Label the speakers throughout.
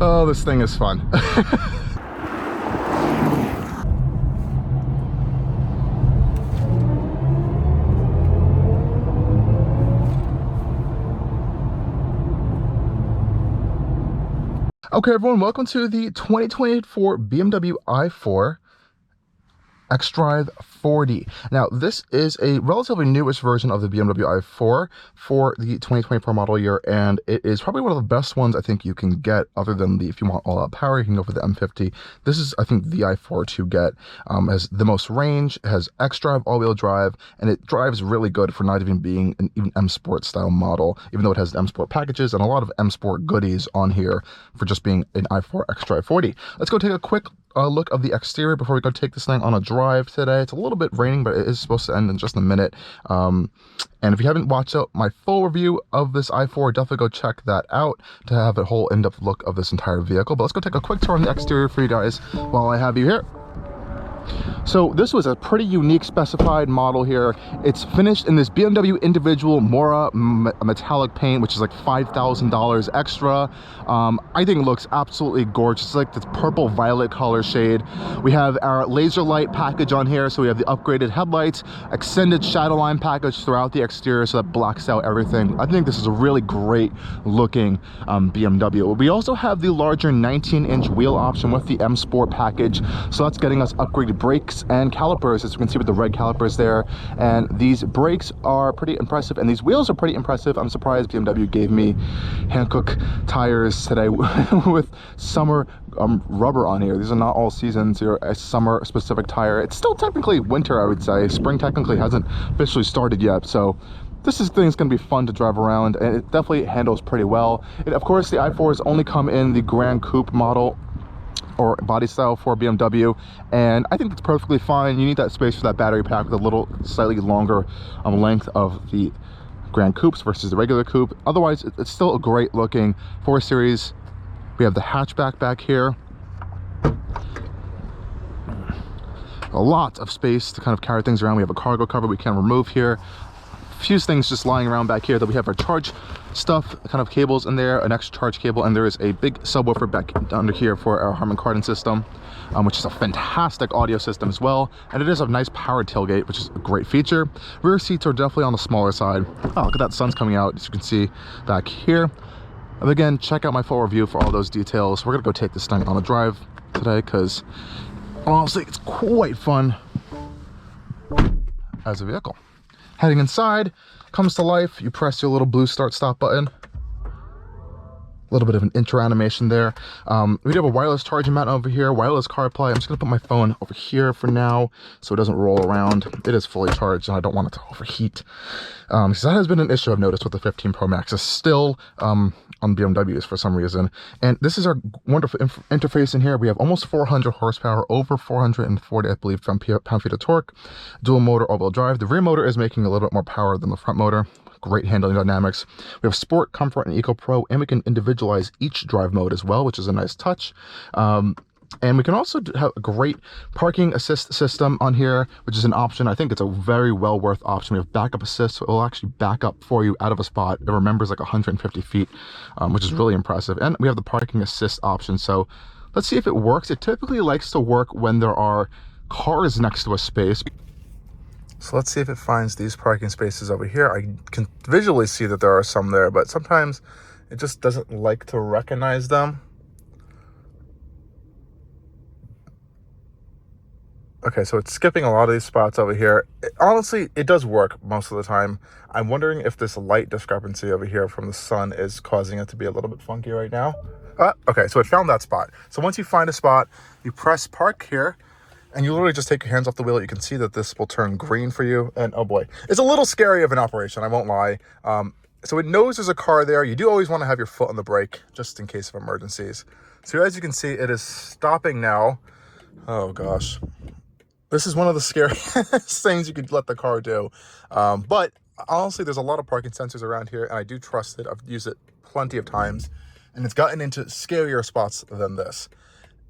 Speaker 1: Oh, this thing is fun. Okay, everyone, welcome to the 2024 BMW i4 xDrive 4D. Now, this is a relatively newish version of the BMW i4 for the 2024 model year, and it is probably one of the best ones I think you can get, other than the, if you want all-out power, you can go for the M50. This is, I think, the i4 to get. Has the most range, has xDrive all-wheel drive, and it drives really good for not even being an even M Sport style model, even though it has the M Sport packages and a lot of M Sport goodies on here for just being an i4 xDrive 4D. Let's go take a quick look of the exterior before we go take this thing on a drive today. It's a little bit raining, but it is supposed to end in just a minute. And if you haven't watched out my full review of this i4, definitely go check that out to have a whole in-depth look of this entire vehicle. But let's go take a quick tour on the exterior for you guys while I have you here. So this was a pretty unique specified model here. It's finished in this BMW Individual Mora Metallic paint, which is like $5,000 extra. I think it looks absolutely gorgeous. It's like this purple violet color shade. We have our laser light package on here, so we have the upgraded headlights, extended shadow line package throughout the exterior, so that blacks out everything. I think this is a really great looking BMW. We also have the larger 19-inch wheel option with the M Sport package, so that's getting us upgraded brakes and calipers, as you can see with the red calipers there. And these brakes are pretty impressive, and these wheels are pretty impressive. I'm surprised BMW gave me Hankook tires today with summer rubber on here. These are not all seasons. They're a summer specific tire. It's still technically winter, I would say. Spring technically hasn't officially started yet, so this thing is going to be fun to drive around, and it definitely handles pretty well. And of course, the i4s only come in the Grand Coupe model or body style for BMW, and I think that's perfectly fine. You need that space for that battery pack with a little slightly longer length of the Grand Coupes versus the regular coupe. Otherwise, it's still a great looking 4 Series. We have the hatchback back here. A lot of space to kind of carry things around. We have a cargo cover we can remove here. Few things just lying around back here. That we have our charge stuff, kind of cables in there, an extra charge cable, and there is a big subwoofer back under here for our Harmon Kardon system, which is a fantastic audio system as well. And it is a nice power tailgate, which is a great feature. Rear seats are definitely on the smaller side. Oh, look at that, sun's coming out, as you can see back here. And again, check out my full review for all those details. We're gonna go take this thing on a drive today because honestly, it's quite fun as a vehicle. Heading inside, comes to life, you press your little blue start stop button. A little bit of an intro animation there. We do have a wireless charging mat over here, wireless CarPlay. I'm just gonna put my phone over here for now so it doesn't roll around. It is fully charged and I don't want it to overheat. Because that has been an issue I've noticed with the 15 Pro Max. It's still on BMWs for some reason. And this is our wonderful interface in here. We have almost 400 horsepower, over 440, I believe, pound-feet of torque, dual motor all-wheel drive. The rear motor is making a little bit more power than the front motor. Great handling dynamics. We have Sport, Comfort, and Eco Pro, and we can individualize each drive mode as well, which is a nice touch. And we can also have a great parking assist system on here, which is an option. I think it's a very well worth option. We have backup assist, so it will actually back up for you out of a spot. It remembers like 150 feet, which is really impressive. And we have the parking assist option. So let's see if it works. It typically likes to work when there are cars next to a space. So let's see if it finds these parking spaces over here. I can visually see that there are some there, but sometimes it just doesn't like to recognize them. Okay, so it's skipping a lot of these spots over here. Honestly, it does work most of the time. I'm wondering if this light discrepancy over here from the sun is causing it to be a little bit funky right now. Okay, so it found that spot. So once you find a spot, you press park here, and you literally just take your hands off the wheel. You can see that this will turn green for you. And oh boy, it's a little scary of an operation, I won't lie. So it knows there's a car there. You do always want to have your foot on the brake, just in case of emergencies. So as you can see, it is stopping now. Oh gosh. This is one of the scariest things you could let the car do. But honestly, there's a lot of parking sensors around here, and I do trust it. I've used it plenty of times, and it's gotten into scarier spots than this.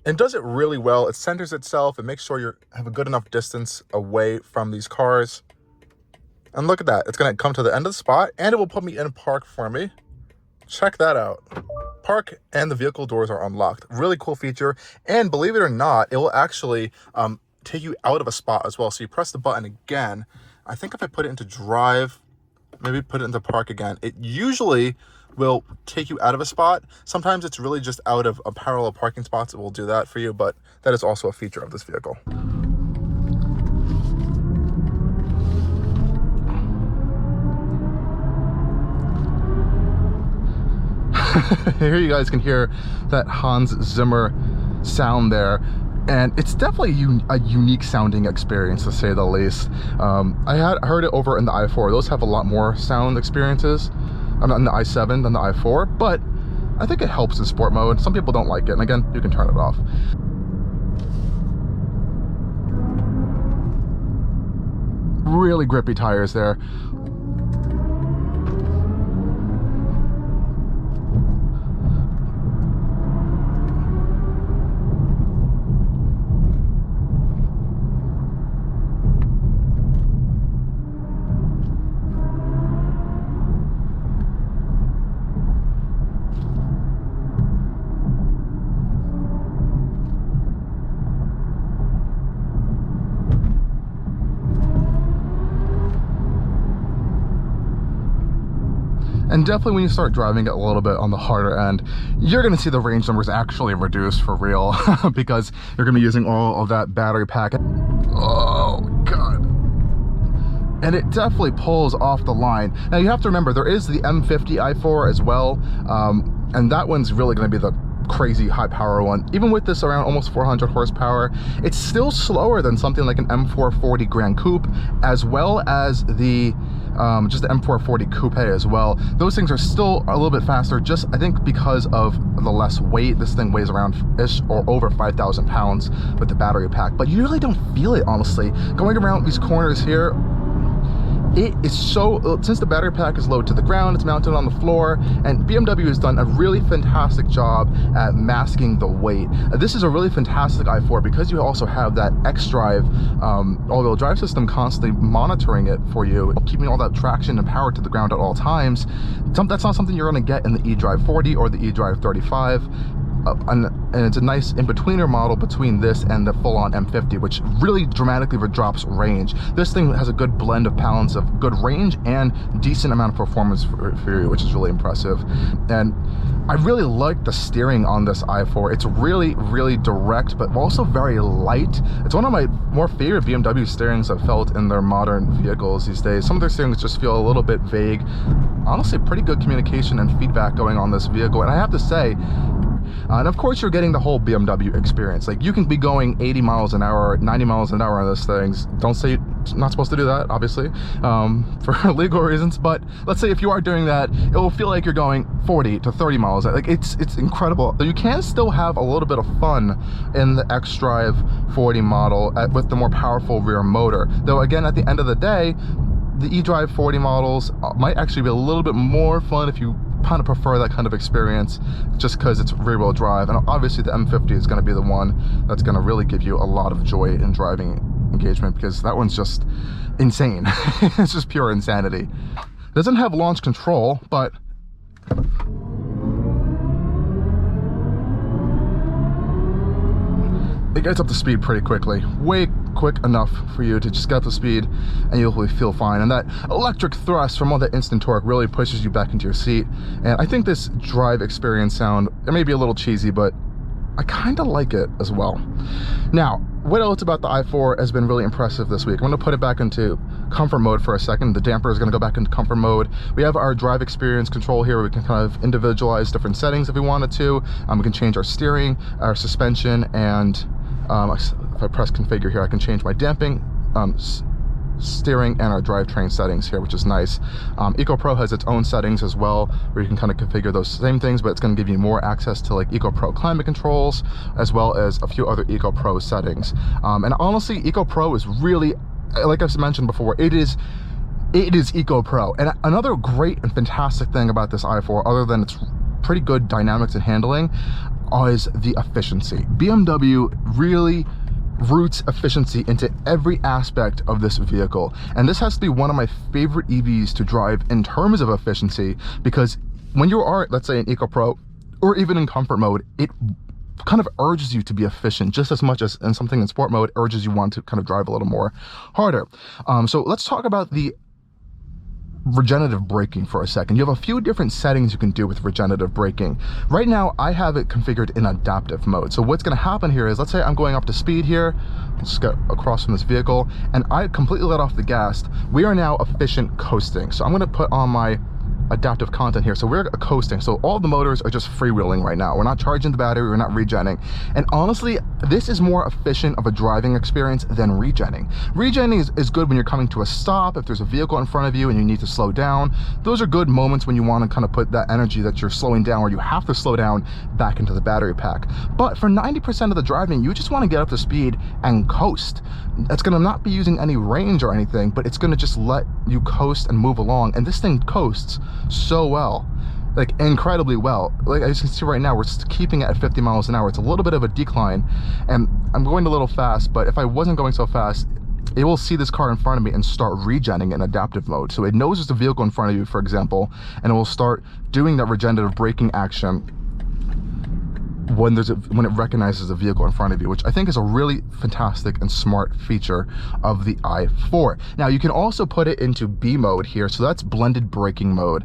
Speaker 1: And does it really well. It centers itself and makes sure you have a good enough distance away from these cars. And look at that. It's going to come to the end of the spot, and it will put me in park for me. Check that out. park and the vehicle doors are unlocked. Really cool feature. And believe it or not, it will actually take you out of a spot as well. So you press the button again. I think if I put it into drive, maybe put it into park again, it usually will take you out of a spot. Sometimes it's really just out of a parallel parking spots. It will do that for you, but that is also a feature of this vehicle. Here you guys can hear that Hans Zimmer sound there, and it's definitely a unique sounding experience, to say the least. I had heard it over in the i4. Those have a lot more sound experiences. I'm not in the i7 than the i4, but I think it helps in sport mode. Some people don't like it, and again, you can turn it off. Really grippy tires there. And definitely when you start driving it a little bit on the harder end, you're going to see the range numbers actually reduce for real because you're going to be using all of that battery pack. Oh, God. And it definitely pulls off the line. Now you have to remember, there is the M50 i4 as well, and that one's really going to be the crazy high power one. Even with this around almost 400 horsepower, it's still slower than something like an M440 Grand Coupe, as well as the just the M440 Coupe as well. Those things are still a little bit faster, just I think because of the less weight. This thing weighs around ish or over 5,000 pounds with the battery pack, but you really don't feel it, honestly. Going around these corners here, it is so, since the battery pack is low to the ground, it's mounted on the floor, and BMW has done a really fantastic job at masking the weight. This is a really fantastic i4 because you also have that xDrive all-wheel drive system constantly monitoring it for you, keeping all that traction and power to the ground at all times. That's not something you're going to get in the eDrive 40 or the eDrive 35. And it's a nice in-betweener model between this and the full-on M50, which really dramatically drops range. This thing has a good blend of balance of good range and decent amount of performance for you, which is really impressive. And I really like the steering on this i4. It's really, really direct, but also very light. It's one of my more favorite BMW steerings I've felt in their modern vehicles these days. Some of their steerings just feel a little bit vague. Honestly, pretty good communication and feedback going on this vehicle. And I have to say, and of course, you're getting the whole BMW experience. Like, you can be going 80 miles an hour, 90 miles an hour on those things. Don't say you're not supposed to do that, obviously, for legal reasons. But let's say if you are doing that, it will feel like you're going 40 to 30 miles. Like, it's incredible. But you can still have a little bit of fun in the xDrive 40 model with the more powerful rear motor. Though, again, at the end of the day, the eDrive 40 models might actually be a little bit more fun if you kind of prefer that kind of experience, just because it's rear-wheel drive. And obviously the M50 is going to be the one that's going to really give you a lot of joy in driving engagement, because that one's just insane. It's just pure insanity. It doesn't have launch control, but it gets up to speed pretty quickly, way quick enough for you to just get up to speed and you'll feel fine. And that electric thrust from all that instant torque really pushes you back into your seat. And I think this drive experience sound, it may be a little cheesy, but I kind of like it as well. Now, what else about the i4 has been really impressive this week? I'm going to put it back into comfort mode for a second. The damper is going to go back into comfort mode. We have our drive experience control here where we can kind of individualize different settings if we wanted to. We can change our steering, our suspension, and if I press configure here, I can change my damping, steering, and our drivetrain settings here, which is nice. EcoPro has its own settings as well, where you can kind of configure those same things, but it's going to give you more access to like EcoPro climate controls, as well as a few other EcoPro settings. And honestly, EcoPro is really, like I've mentioned before, it is EcoPro. And another great and fantastic thing about this i4, other than its pretty good dynamics and handling, is the efficiency. BMW really roots efficiency into every aspect of this vehicle, and this has to be one of my favorite EVs to drive in terms of efficiency, because when you are, let's say, an EcoPro or even in comfort mode, it kind of urges you to be efficient just as much as in something in sport mode urges you want to kind of drive a little more harder. So let's talk about the regenerative braking for a second. You have a few different settings you can do with regenerative braking. Right now, I have it configured in adaptive mode. So what's going to happen here is, let's say I'm going up to speed here. Let's get across from this vehicle, and I completely let off the gas. We are now efficient coasting. So I'm going to put on my adaptive content here. So we're coasting. So all the motors are just freewheeling right now. We're not charging the battery, we're not regenning. And honestly, this is more efficient of a driving experience than regenning. Regenning is good when you're coming to a stop, if there's a vehicle in front of you and you need to slow down. Those are good moments when you want to kind of put that energy that you're slowing down, or you have to slow down, back into the battery pack. But for 90% of the driving, you just want to get up to speed and coast. It's going to not be using any range or anything, but it's going to just let you coast and move along. And this thing coasts so well, like incredibly well. Like as you can see right now, we're just keeping it at 50 miles an hour. It's a little bit of a decline, and I'm going a little fast, but if I wasn't going so fast, it will see this car in front of me and start regenning in adaptive mode. So it knows there's a vehicle in front of you, for example, and it will start doing that regenerative braking action when it recognizes a vehicle in front of you, which I think is a really fantastic and smart feature of the i4. Now you can also put it into B mode here, so that's blended braking mode.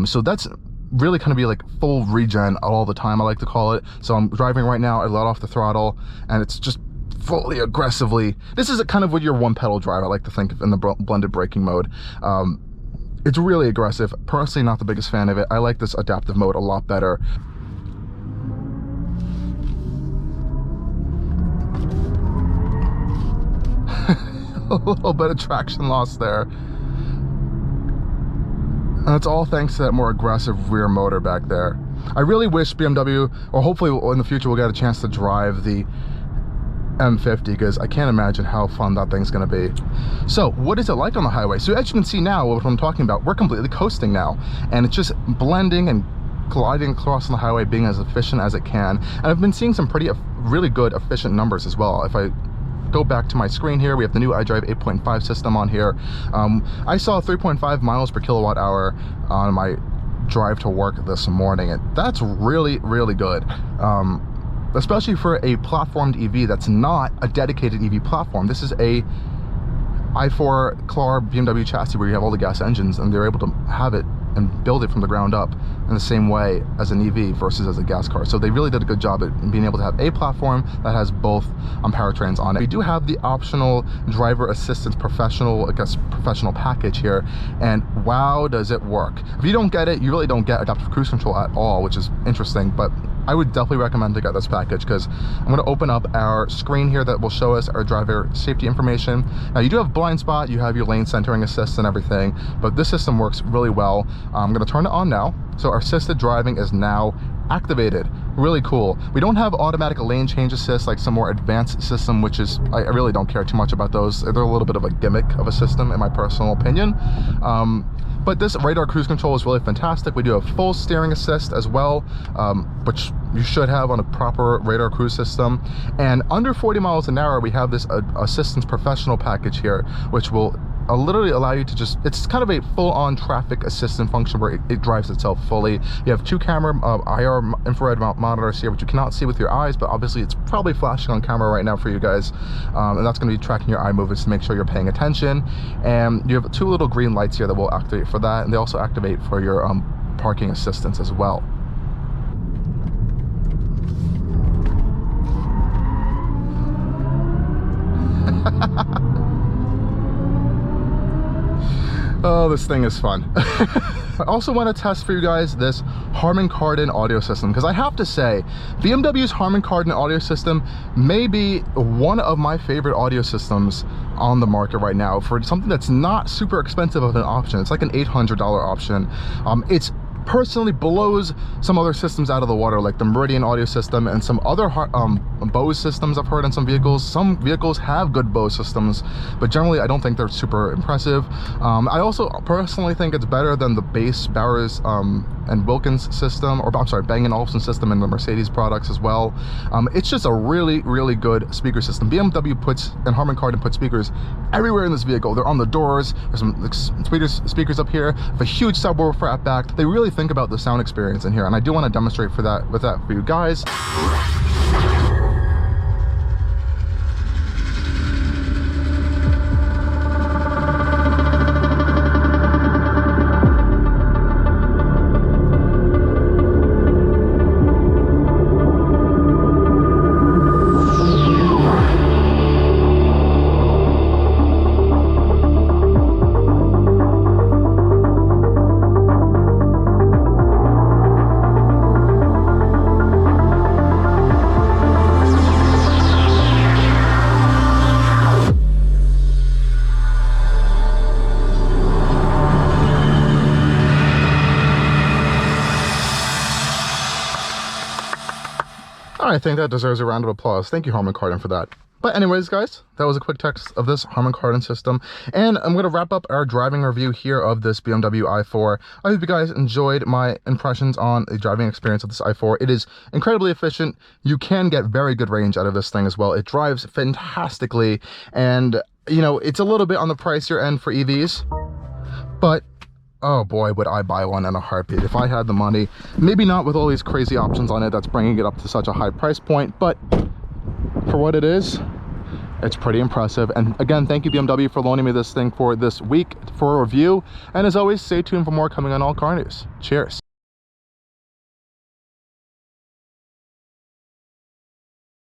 Speaker 1: So that's really kind of be like full regen all the time, I like to call it. So I'm driving right now, I let off the throttle, and it's just fully aggressively. This is kind of what your one pedal drive, I like to think of in the blended braking mode. It's really aggressive. Personally, not the biggest fan of it. I like this adaptive mode a lot better. A little bit of traction loss there, and it's all thanks to that more aggressive rear motor back there. I really wish BMW, or hopefully in the future, we'll get a chance to drive the M50, because I can't imagine how fun that thing's going to be. So what is it like on the highway? So as you can see now, what I'm talking about, we're completely coasting now, and it's just blending and gliding across on the highway, being as efficient as it can. And I've been seeing some really good efficient numbers as well. If I go back to my screen here, we have the new iDrive 8.5 system on here. I saw 3.5 miles per kilowatt hour on my drive to work this morning, and that's really, really good. Especially for a platformed EV that's not a dedicated EV platform. This is a i4 Clarb BMW chassis where you have all the gas engines, and they're able to have it and build it from the ground up in the same way as an EV versus as a gas car. So they really did a good job at being able to have a platform that has both powertrains on it. We do have the optional driver assistance professional package here, and wow, does it work. If you don't get it, you really don't get adaptive cruise control at all, which is interesting, but I would definitely recommend to get this package, because I'm going to open up our screen here that will show us our driver safety information. Now you do have blind spot, you have your lane centering assist and everything, but this system works really well. I'm going to turn it on now. So our assisted driving is now activated. Really cool. We don't have automatic lane change assist like some more advanced system, which is, I really don't care too much about those. They're a little bit of a gimmick of a system in my personal opinion. But this radar cruise control is really fantastic. We do have full steering assist as well, which you should have on a proper radar cruise system. And under 40 miles an hour, we have this assistance professional package here, which will literally allow you to just, it's kind of a full-on traffic assistant function where it drives itself fully. You have two camera IR infrared monitors here, which you cannot see with your eyes, but obviously it's probably flashing on camera right now for you guys, and that's going to be tracking your eye movements to make sure you're paying attention. And you have two little green lights here that will activate for that, and they also activate for your parking assistance as well. Oh, this thing is fun. I also want to test for you guys this Harmon Kardon audio system, because I have to say, BMW's Harmon Kardon audio system may be one of my favorite audio systems on the market right now for something that's not super expensive of an option. It's like an $800 option. It's personally blows some other systems out of the water, like the Meridian audio system and some other Bose systems I've heard in some vehicles. Some vehicles have good Bose systems, but generally I don't think they're super impressive. I also personally think it's better than the base Bowers and Wilkins system, or I'm sorry, Bang & Olufsen system in the Mercedes products as well. It's just a really, really good speaker system. BMW puts, and Harman Kardon puts speakers everywhere in this vehicle. They're on the doors. There's some speakers up here, with a huge subwoofer at back. They really think about the sound experience in here, and I do want to demonstrate for that for you guys. I think that deserves a round of applause. Thank you, Harmon Kardon, for that. But anyways, guys, that was a quick test of this Harmon Kardon system. And I'm going to wrap up our driving review here of this BMW i4. I hope you guys enjoyed my impressions on the driving experience of this i4. It is incredibly efficient. You can get very good range out of this thing as well. It drives fantastically. And, you know, it's a little bit on the pricier end for EVs. But oh boy, would I buy one in a heartbeat if I had the money. Maybe not with all these crazy options on it that's bringing it up to such a high price point, but for what it is, it's pretty impressive. And again, thank you BMW for loaning me this thing for this week for a review. And as always, stay tuned for more coming on Allcarnews. Cheers.